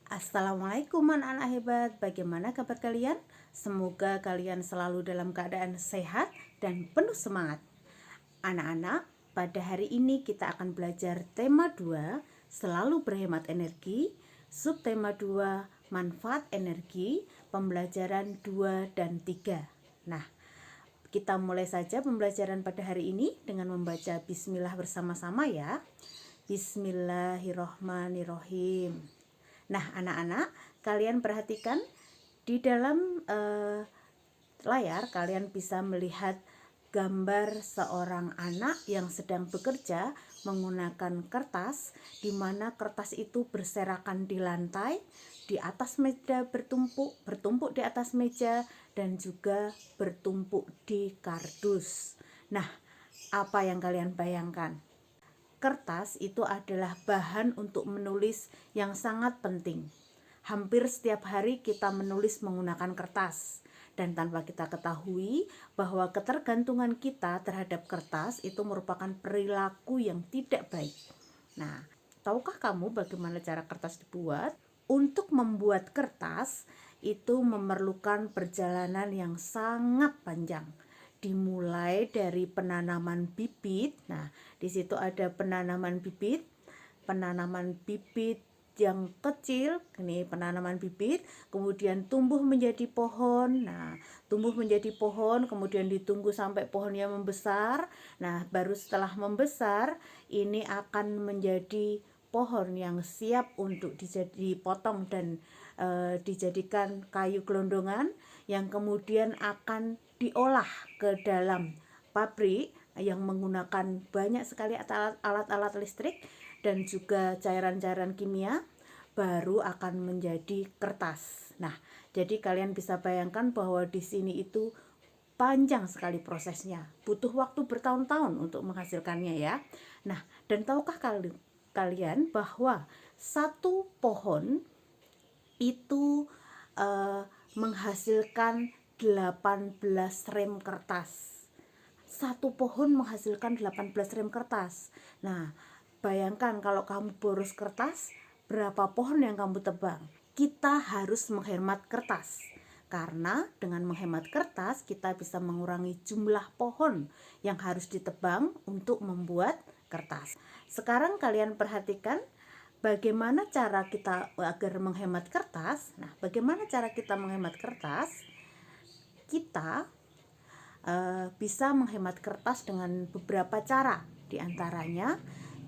Assalamualaikum anak-anak hebat, bagaimana kabar kalian? Semoga kalian selalu dalam keadaan sehat dan penuh semangat. Anak-anak, pada hari ini kita akan belajar tema 2, selalu berhemat energi, subtema 2, manfaat energi, pembelajaran 2 dan 3. Nah, kita mulai saja pembelajaran pada hari ini dengan membaca bismillah bersama-sama ya. Bismillahirrohmanirrohim. Nah, anak-anak, kalian perhatikan di dalam layar kalian bisa melihat gambar seorang anak yang sedang bekerja menggunakan kertas, di mana kertas itu berserakan di lantai, di atas meja bertumpuk di atas meja, dan juga bertumpuk di kardus. Nah, apa yang kalian bayangkan? Kertas itu adalah bahan untuk menulis yang sangat penting. Hampir setiap hari kita menulis menggunakan kertas, dan tanpa kita ketahui bahwa ketergantungan kita terhadap kertas itu merupakan perilaku yang tidak baik. Nah, tahukah kamu bagaimana cara kertas dibuat? Untuk membuat kertas itu memerlukan perjalanan yang sangat panjang. Dimulai dari penanaman bibit. Nah, di situ ada penanaman bibit yang kecil, ini penanaman bibit, kemudian tumbuh menjadi pohon. Nah, tumbuh menjadi pohon, kemudian ditunggu sampai pohonnya membesar. Nah, baru setelah membesar, ini akan menjadi pohon yang siap untuk dipotong dan dijadikan kayu gelondongan yang kemudian akan diolah ke dalam pabrik yang menggunakan banyak sekali alat-alat listrik dan juga cairan-cairan kimia, baru akan menjadi kertas. Nah, jadi kalian bisa bayangkan bahwa di sini itu panjang sekali prosesnya, butuh waktu bertahun-tahun untuk menghasilkannya ya. Nah, dan tahukah kalian bahwa satu pohon itu menghasilkan 18 rem kertas. Satu pohon menghasilkan 18 rem kertas. Nah, bayangkan kalau kamu boros kertas, berapa pohon yang kamu tebang? Kita harus menghemat kertas. Karena dengan menghemat kertas, kita bisa mengurangi jumlah pohon yang harus ditebang untuk membuat kertas. Sekarang kalian perhatikan bagaimana cara kita agar menghemat kertas. Nah, bagaimana cara kita menghemat kertas? Kita bisa menghemat kertas dengan beberapa cara. Di antaranya,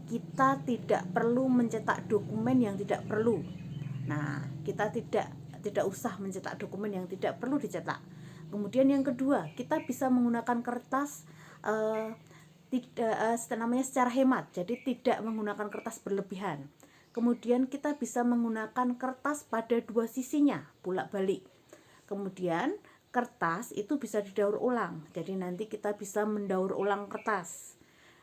kita tidak perlu mencetak dokumen yang tidak perlu. Nah, kita tidak usah mencetak dokumen yang tidak perlu dicetak. Kemudian yang kedua, kita bisa menggunakan kertas namanya secara hemat, jadi tidak menggunakan kertas berlebihan. Kemudian kita bisa menggunakan kertas pada dua sisinya, bolak-balik. Kemudian kertas itu bisa didaur ulang, jadi nanti kita bisa mendaur ulang kertas.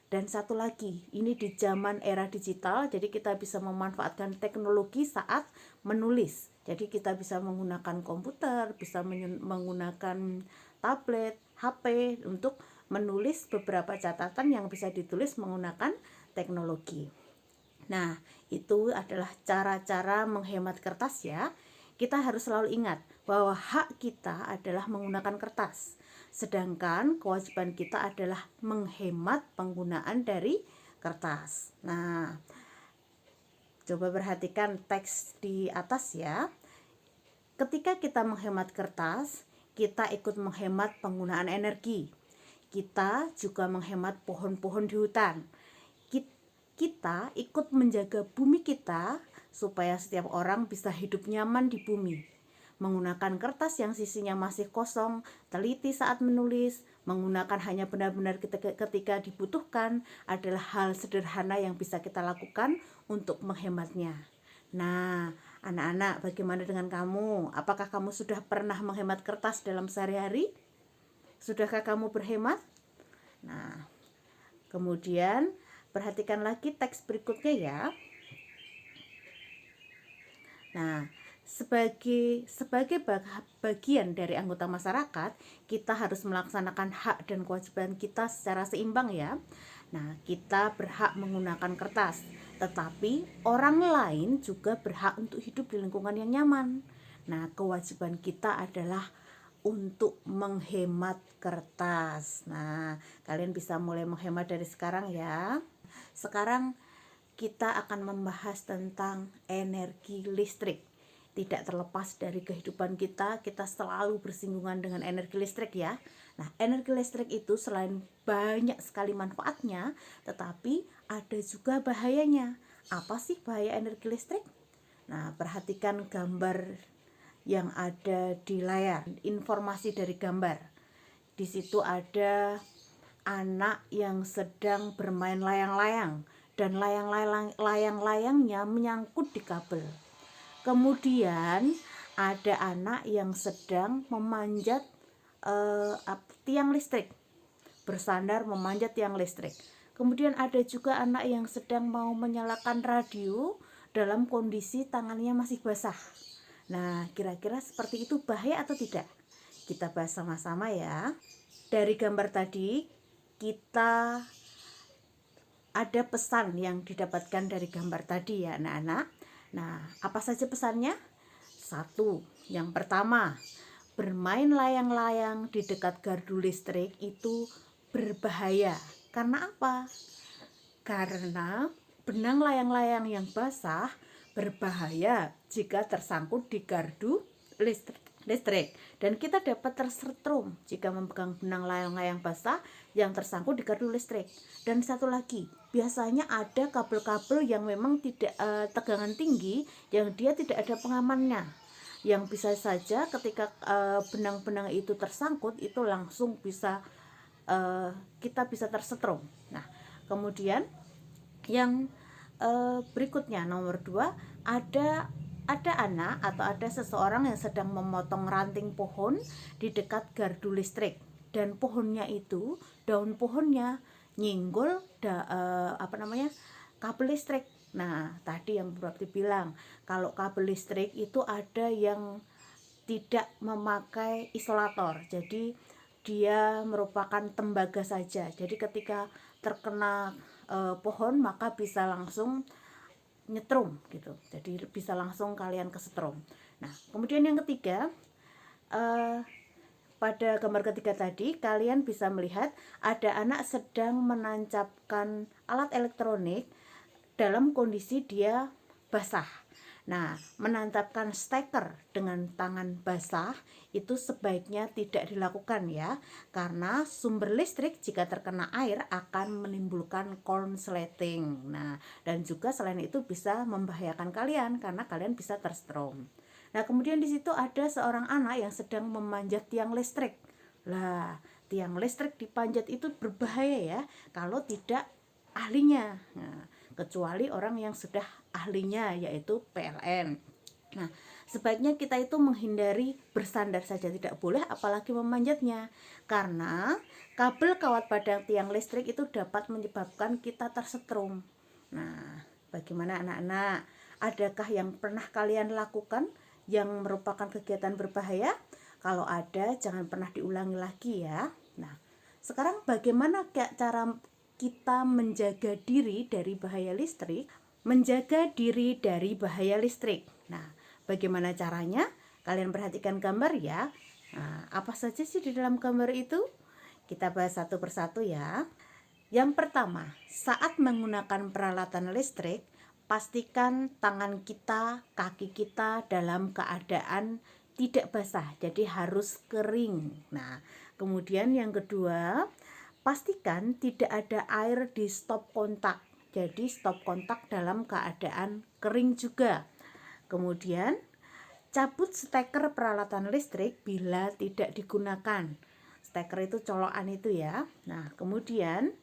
Dan satu lagi, ini di zaman era digital, jadi kita bisa memanfaatkan teknologi saat menulis. Jadi kita bisa menggunakan komputer, bisa menggunakan tablet, HP untuk menulis beberapa catatan yang bisa ditulis menggunakan teknologi. Nah, itu adalah cara-cara menghemat kertas ya. Kita harus selalu ingat bahwa hak kita adalah menggunakan kertas, sedangkan kewajiban kita adalah menghemat penggunaan dari kertas. Nah, coba perhatikan teks di atas ya. Ketika kita menghemat kertas, kita ikut menghemat penggunaan energi. Kita juga menghemat pohon-pohon di hutan. Kita ikut menjaga bumi kita supaya setiap orang bisa hidup nyaman di bumi. Menggunakan kertas yang sisinya masih kosong, teliti saat menulis, menggunakan hanya benar-benar ketika dibutuhkan adalah hal sederhana yang bisa kita lakukan untuk menghematnya. Nah, anak-anak, bagaimana dengan kamu? Apakah kamu sudah pernah menghemat kertas dalam sehari-hari? Sudahkah kamu berhemat? Nah, kemudian perhatikan lagi teks berikutnya ya. Nah, sebagai bagian dari anggota masyarakat, kita harus melaksanakan hak dan kewajiban kita secara seimbang ya. Nah, kita berhak menggunakan kertas, tetapi orang lain juga berhak untuk hidup di lingkungan yang nyaman. Nah, kewajiban kita adalah untuk menghemat kertas. Nah, kalian bisa mulai menghemat dari sekarang ya. Sekarang kita akan membahas tentang energi listrik. Tidak terlepas dari kehidupan kita selalu bersinggungan dengan energi listrik ya. Nah, energi listrik itu selain banyak sekali manfaatnya, tetapi ada juga bahayanya. Apa sih bahaya energi listrik? Nah, perhatikan gambar yang ada di layar, informasi dari gambar. Di situ ada anak yang sedang bermain layang-layang dan layang-layangnya menyangkut di kabel. Kemudian ada anak yang sedang memanjat tiang listrik, bersandar memanjat tiang listrik. Kemudian ada juga anak yang sedang mau menyalakan radio dalam kondisi tangannya masih basah. Nah, kira-kira seperti itu bahaya atau tidak? Kita bahas sama-sama ya. Dari gambar tadi kita ada pesan yang didapatkan dari gambar tadi ya anak-anak. Nah, apa saja pesannya? Satu, yang pertama, bermain layang-layang di dekat gardu listrik itu berbahaya. Karena apa? Karena benang layang-layang yang basah berbahaya jika tersangkut di gardu listrik dan kita dapat tersetrum jika memegang benang layang-layang basah yang tersangkut di gardu listrik. Dan satu lagi, biasanya ada kabel-kabel yang memang tidak tegangan tinggi yang dia tidak ada pengamannya, yang bisa saja ketika benang-benang itu tersangkut itu langsung bisa kita bisa tersetrum. Nah, kemudian yang berikutnya nomor 2, ada anak atau ada seseorang yang sedang memotong ranting pohon di dekat gardu listrik dan pohonnya itu daun pohonnya nyinggol kabel listrik. Nah, tadi yang berarti bilang kalau kabel listrik itu ada yang tidak memakai isolator, jadi dia merupakan tembaga saja. Jadi ketika terkena pohon maka bisa langsung nyetrum gitu, jadi bisa langsung kalian kesetrum. Nah, kemudian yang ketiga, pada gambar ketiga tadi kalian bisa melihat ada anak sedang menancapkan alat elektronik dalam kondisi dia basah. Nah, menantapkan steker dengan tangan basah itu sebaiknya tidak dilakukan ya, karena sumber listrik jika terkena air akan menimbulkan konsleting. Nah, dan juga selain itu bisa membahayakan kalian karena kalian bisa tersetrum. Nah, kemudian di situ ada seorang anak yang sedang memanjat tiang listrik. Lah, tiang listrik dipanjat itu berbahaya ya kalau tidak ahlinya. Nah, kecuali orang yang sudah ahlinya yaitu PLN. Nah, sebaiknya kita itu menghindari bersandar saja, tidak boleh apalagi memanjatnya, karena kabel kawat pada tiang listrik itu dapat menyebabkan kita tersetrum. Nah, bagaimana anak-anak? Adakah yang pernah kalian lakukan yang merupakan kegiatan berbahaya? Kalau ada, jangan pernah diulangi lagi ya. Nah, sekarang bagaimana cara kita menjaga diri dari bahaya listrik? Menjaga diri dari bahaya listrik. Nah, bagaimana caranya? Kalian perhatikan gambar ya. Nah, apa saja sih di dalam gambar itu? Kita bahas satu persatu ya. Yang pertama, saat menggunakan peralatan listrik, pastikan tangan kita, kaki kita dalam keadaan tidak basah, jadi harus kering. Nah, kemudian yang kedua, pastikan tidak ada air di stop kontak. Jadi stop kontak dalam keadaan kering juga. Kemudian cabut steker peralatan listrik bila tidak digunakan. Steker itu colokan itu ya. Nah, kemudian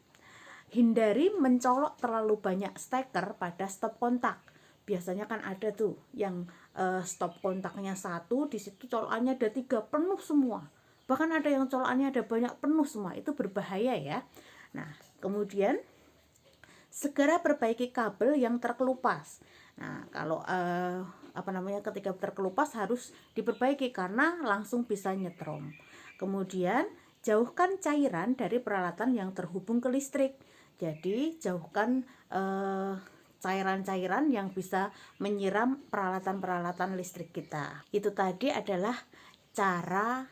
hindari mencolok terlalu banyak steker pada stop kontak. Biasanya kan ada tuh yang stop kontaknya 1, di situ colokannya ada 3 penuh semua. Bahkan ada yang colokannya ada banyak penuh semua, itu berbahaya ya. Nah, kemudian segera perbaiki kabel yang terkelupas. Nah, kalau ketika terkelupas harus diperbaiki karena langsung bisa nyetrum. Kemudian jauhkan cairan dari peralatan yang terhubung ke listrik. Jadi jauhkan cairan-cairan yang bisa menyiram peralatan-peralatan listrik kita. Itu tadi adalah cara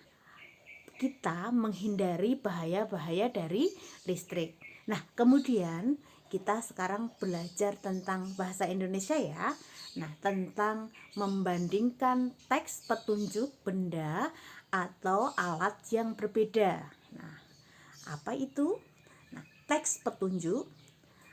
kita menghindari bahaya-bahaya dari listrik. Nah, kemudian kita sekarang belajar tentang bahasa Indonesia ya. Nah, tentang membandingkan teks petunjuk benda atau alat yang berbeda. Nah, apa itu? Nah, teks petunjuk.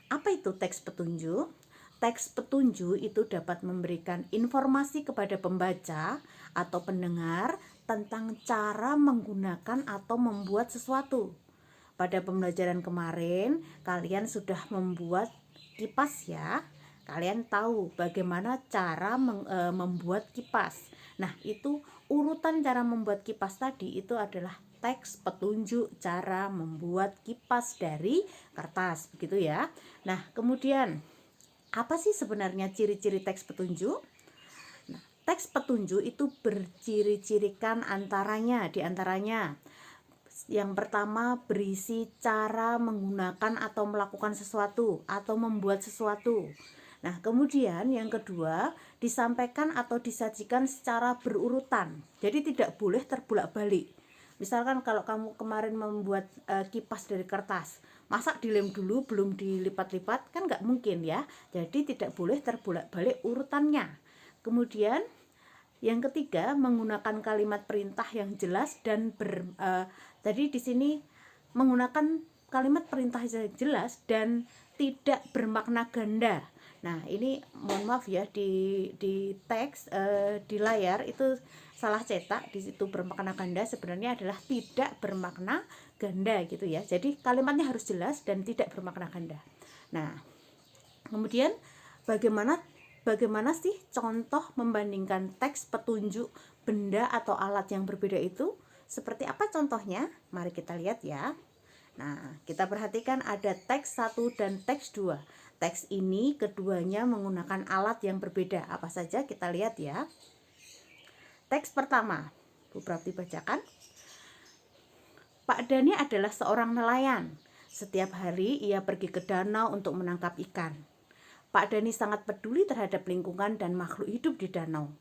Apa itu teks petunjuk? Teks petunjuk itu dapat memberikan informasi kepada pembaca atau pendengar tentang cara menggunakan atau membuat sesuatu. Pada pembelajaran kemarin, kalian sudah membuat kipas ya. Kalian tahu bagaimana cara membuat kipas. Nah, itu urutan cara membuat kipas tadi itu adalah teks petunjuk cara membuat kipas dari kertas, begitu ya. Nah, kemudian apa sih sebenarnya ciri-ciri teks petunjuk? Nah, teks petunjuk itu berciri-cirikan diantaranya yang pertama berisi cara menggunakan atau melakukan sesuatu atau membuat sesuatu. Nah, kemudian yang kedua disampaikan atau disajikan secara berurutan. Jadi tidak boleh terbulak-balik. Misalkan kalau kamu kemarin membuat kipas dari kertas, masa dilem dulu belum dilipat-lipat, kan nggak mungkin ya. Jadi tidak boleh terbulak-balik urutannya. Kemudian yang ketiga menggunakan kalimat perintah yang jelas dan tadi di sini menggunakan kalimat perintah yang jelas dan tidak bermakna ganda. Nah, ini mohon maaf ya, di teks di layar itu salah cetak, di situ bermakna ganda, sebenarnya adalah tidak bermakna ganda gitu ya. Jadi kalimatnya harus jelas dan tidak bermakna ganda. Nah, kemudian bagaimana sih contoh membandingkan teks petunjuk benda atau alat yang berbeda itu? Seperti apa contohnya? Mari kita lihat ya. Nah, kita perhatikan ada teks 1 dan teks 2. Teks ini keduanya menggunakan alat yang berbeda. Apa saja kita lihat ya. Teks pertama, Bu Prapti bacakan. Pak Dhani adalah seorang nelayan. Setiap hari ia pergi ke danau untuk menangkap ikan. Pak Dhani sangat peduli terhadap lingkungan dan makhluk hidup di danau.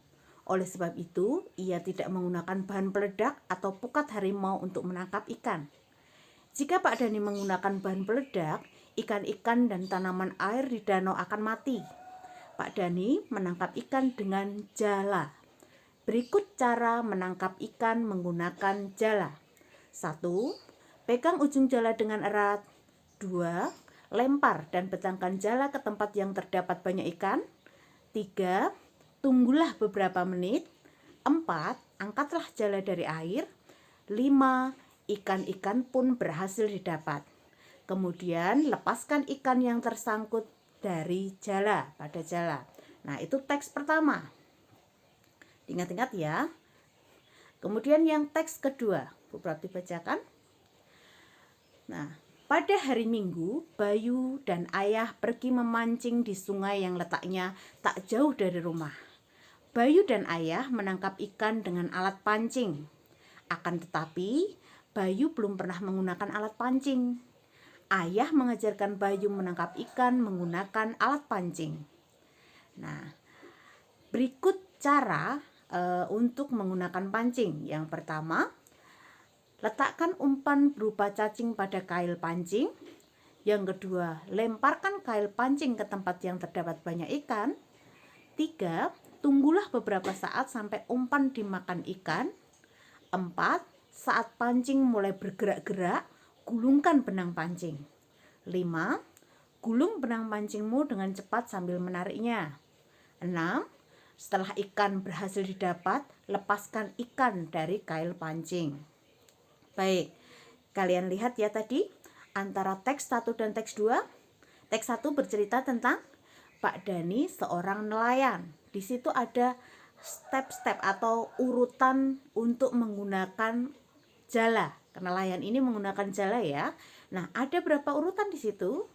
Oleh sebab itu, ia tidak menggunakan bahan peledak atau pukat harimau untuk menangkap ikan. Jika Pak Dhani menggunakan bahan peledak, ikan-ikan dan tanaman air di danau akan mati. Pak Dhani menangkap ikan dengan jala. Berikut cara menangkap ikan menggunakan jala. 1. Pegang ujung jala dengan erat. 2. Lempar dan betangkan jala ke tempat yang terdapat banyak ikan. 3. Tunggulah beberapa menit. 4. Angkatlah jala dari air. 5. Ikan-ikan pun berhasil didapat. Kemudian lepaskan ikan yang tersangkut dari jala, pada jala. Nah, itu teks pertama. Ingat-ingat ya. Kemudian yang teks kedua, Bu Prapti bacakan. Nah, pada hari Minggu, Bayu dan Ayah pergi memancing di sungai yang letaknya tak jauh dari rumah. Bayu dan Ayah menangkap ikan dengan alat pancing. Akan tetapi, Bayu belum pernah menggunakan alat pancing. Ayah mengajarkan Bayu menangkap ikan menggunakan alat pancing. Nah, berikut cara untuk menggunakan pancing. Yang pertama, letakkan umpan berupa cacing pada kail pancing. Yang kedua, lemparkan kail pancing ke tempat yang terdapat banyak ikan. 3. Tunggulah beberapa saat sampai umpan dimakan ikan. 4. Saat pancing mulai bergerak-gerak, gulungkan benang pancing. 5. Gulung benang pancingmu dengan cepat sambil menariknya. 6. Setelah ikan berhasil didapat, lepaskan ikan dari kail pancing. Baik, kalian lihat ya tadi antara teks 1 dan teks 2. Teks 1 bercerita tentang Pak Dhani seorang nelayan. Di situ ada step-step atau urutan untuk menggunakan jala. Nelayan ini menggunakan jala ya. Nah, ada berapa urutan di situ?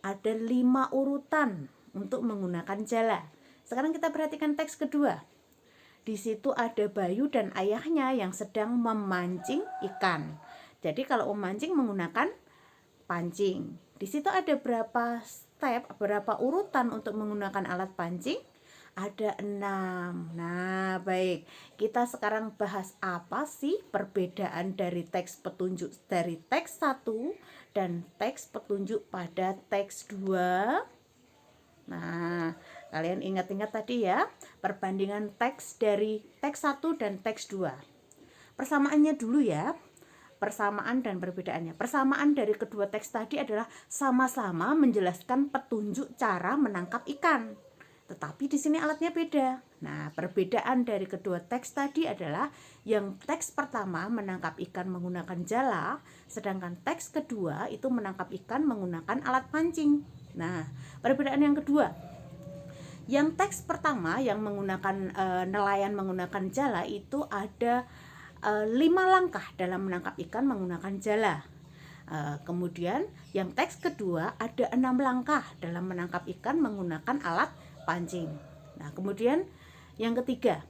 Ada 5 urutan untuk menggunakan jala. Sekarang kita perhatikan teks kedua. Di situ ada Bayu dan ayahnya yang sedang memancing ikan. Jadi kalau memancing menggunakan pancing. Di situ ada berapa step, berapa urutan untuk menggunakan alat pancing? Ada 6. Nah, baik. Kita sekarang bahas apa sih perbedaan dari teks petunjuk dari teks 1 dan teks petunjuk pada teks 2. Nah, kalian ingat-ingat tadi ya, perbandingan teks dari teks 1 dan teks 2. Persamaannya dulu ya. Persamaan dan perbedaannya. Persamaan dari kedua teks tadi adalah sama-sama menjelaskan petunjuk cara menangkap ikan. Tetapi di sini alatnya beda. Nah, perbedaan dari kedua teks tadi adalah yang teks pertama menangkap ikan menggunakan jala, sedangkan teks kedua itu menangkap ikan menggunakan alat pancing. Nah, perbedaan yang kedua, yang teks pertama yang menggunakan nelayan menggunakan jala itu ada 5 langkah dalam menangkap ikan menggunakan jala. Kemudian yang teks kedua ada 6 langkah dalam menangkap ikan menggunakan alat pancing. Nah, kemudian yang ketiga,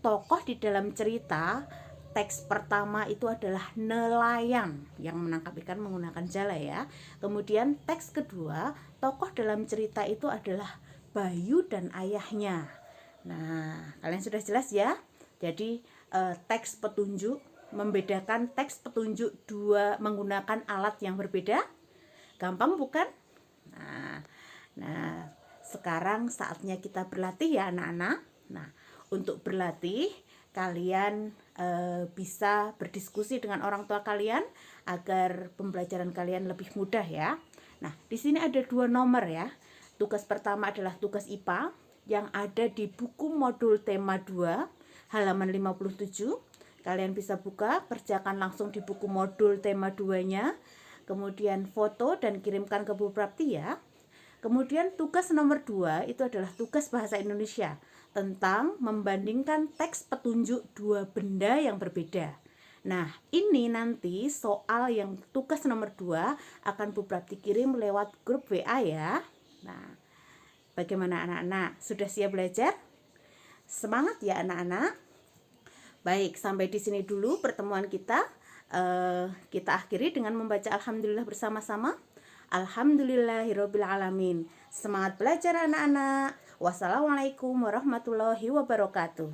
tokoh di dalam cerita teks pertama itu adalah nelayan yang menangkap ikan menggunakan jala ya. Kemudian teks kedua, tokoh dalam cerita itu adalah Bayu dan ayahnya. Nah, kalian sudah jelas ya. Jadi teks petunjuk membedakan teks petunjuk dua menggunakan alat yang berbeda. Gampang bukan? Nah, sekarang saatnya kita berlatih ya anak-anak. Nah, untuk berlatih kalian bisa berdiskusi dengan orang tua kalian agar pembelajaran kalian lebih mudah ya. Nah, di sini ada 2 nomor ya. Tugas pertama adalah tugas IPA yang ada di buku modul tema 2 halaman 57. Kalian bisa buka, kerjakan langsung di buku modul tema 2-nya. Kemudian foto dan kirimkan ke Bu Prapti ya. Kemudian tugas nomor 2 itu adalah tugas bahasa Indonesia tentang membandingkan teks petunjuk 2 benda yang berbeda. Nah, ini nanti soal yang tugas nomor 2 akan Bu Prapti kirim lewat grup WA ya. Nah, bagaimana anak-anak? Sudah siap belajar? Semangat ya anak-anak. Baik, sampai di sini dulu pertemuan kita. Kita akhiri dengan membaca alhamdulillah bersama-sama. Alhamdulillahirobbilalamin. Semangat belajar anak-anak. Wassalamualaikum warahmatullahi wabarakatuh.